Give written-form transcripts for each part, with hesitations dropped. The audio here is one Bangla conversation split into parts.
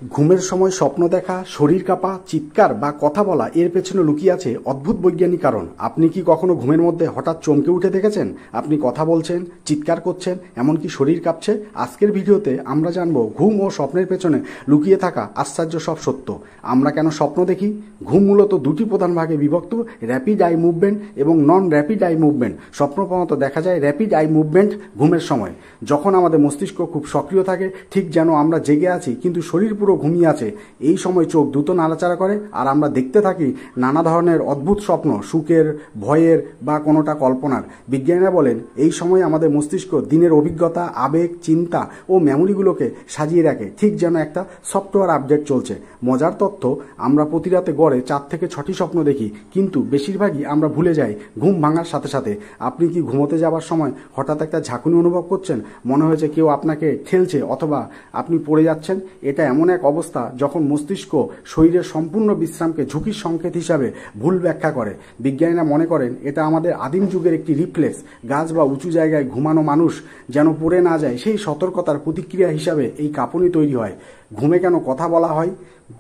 ঘুমের সময় স্বপ্ন দেখা, শরীর কাঁপা, চিৎকার বা কথা বলা এর পেছনে লুকিয়ে আছে অদ্ভুত বৈজ্ঞানিক কারণ। আপনি কি কখনো ঘুমের মধ্যে হঠাৎ চমকে উঠে দেখেছেন? আপনি কথা বলছেন, চিৎকার করছেন, এমনকি শরীর কাঁপছে? আজকের ভিডিওতে আমরা জানব ঘুম ও স্বপ্নের পেছনে লুকিয়ে থাকা আশ্চর্য সব সত্য। আমরা কেন স্বপ্ন দেখি? ঘুম মূলত দুটি প্রধান ভাগে বিভক্ত, র্যাপিড আই মুভমেন্ট এবং নন র্যাপিড আই মুভমেন্ট। স্বপ্ন প্রধানত দেখা যায় র্যাপিড আই মুভমেন্ট ঘুমের সময়, যখন আমাদের মস্তিষ্ক খুব সক্রিয় থাকে, ঠিক যেন আমরা জেগে আছি কিন্তু শরীর পুরো ঘুমিয়ে আছে। এই সময় চোখ দ্রুত নাড়াচাড়া করে আর আমরা দেখতে থাকি নানা ধরনের অদ্ভুত স্বপ্ন, সুখের, ভয়ের বা কোনোটা কল্পনার। বিজ্ঞানীরা বলেন এই সময় আমাদের মস্তিষ্ক দিনের অভিজ্ঞতা, আবেগ, চিন্তা ও মেমোরিগুলোকে সাজিয়ে রাখে, ঠিক যেন একটা সফটওয়্যার আপডেট চলছে। মজার তথ্য, আমরা প্রতি রাতে গড়ে 4 থেকে 6টি স্বপ্ন দেখি, কিন্তু বেশিরভাগই আমরা ভুলে যাই ঘুম ভাঙার সাথে সাথে। আপনি কি ঘুমোতে যাওয়ার সময় হঠাৎ একটা ঝাঁকুনি অনুভব করছেন? মনে হয়েছে কেউ আপনাকে ঠেলছে অথবা আপনি পড়ে যাচ্ছেন? এটা এমন এক অবস্থা যখন মস্তিষ্ক শরীরের সম্পূর্ণ বিশ্রামকে ঝুঁকির সংকেত হিসাবে ভুল ব্যাখ্যা করে। বিজ্ঞানীরা মনে করেন এটা আমাদের আদিম যুগের একটি রিফ্লেক্স। গাছ বা উঁচু জায়গায় ঘুমানো মানুষ যেন পড়ে না যায় সেই সতর্কতার প্রতিক্রিয়া হিসাবে এই কাঁপুনি তৈরি হয়। ঘুমে কেন কথা বলা হয়?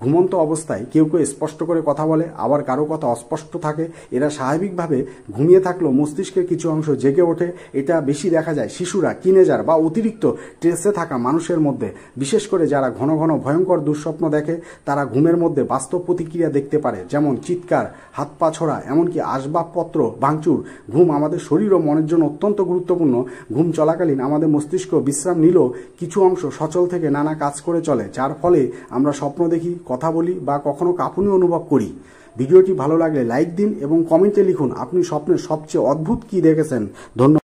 ঘুমন্ত অবস্থায় কেউ কেউ স্পষ্ট করে কথা বলে, আবার কারো কথা অস্পষ্ট থাকে। এরা স্বাভাবিকভাবে ঘুমিয়ে থাকলেও মস্তিষ্কের কিছু অংশ জেগে ওঠে। এটা বেশি দেখা যায় শিশুরা, টিনেজার বা অতিরিক্ত স্ট্রেসে থাকা মানুষের মধ্যে। বিশেষ করে যারা ঘন ঘন ভয়ঙ্কর দুঃস্বপ্ন দেখে, তারা ঘুমের মধ্যে বাস্তব প্রতিক্রিয়া দেখতে পারে, যেমন চিৎকার, হাত পা ছোড়া, এমনকি আসবাবপত্র ভাঙচুর। ঘুম আমাদের শরীর ও মনের জন্য অত্যন্ত গুরুত্বপূর্ণ। ঘুম চলাকালীন আমাদের মস্তিষ্ক বিশ্রাম নিলেও কিছু অংশ সচল থেকে নানা কাজ করে চলে, যার ফলে আমরা স্বপ্ন দেখি, কথা বলি বা কখনো কাঁপুনি অনুভব করি। ভিডিওটি ভালো লাগলে লাইক দিন এবং কমেন্টে লিখুন আপনি স্বপ্নের সবচেয়ে অদ্ভুত কী দেখেছেন। ধন্যবাদ।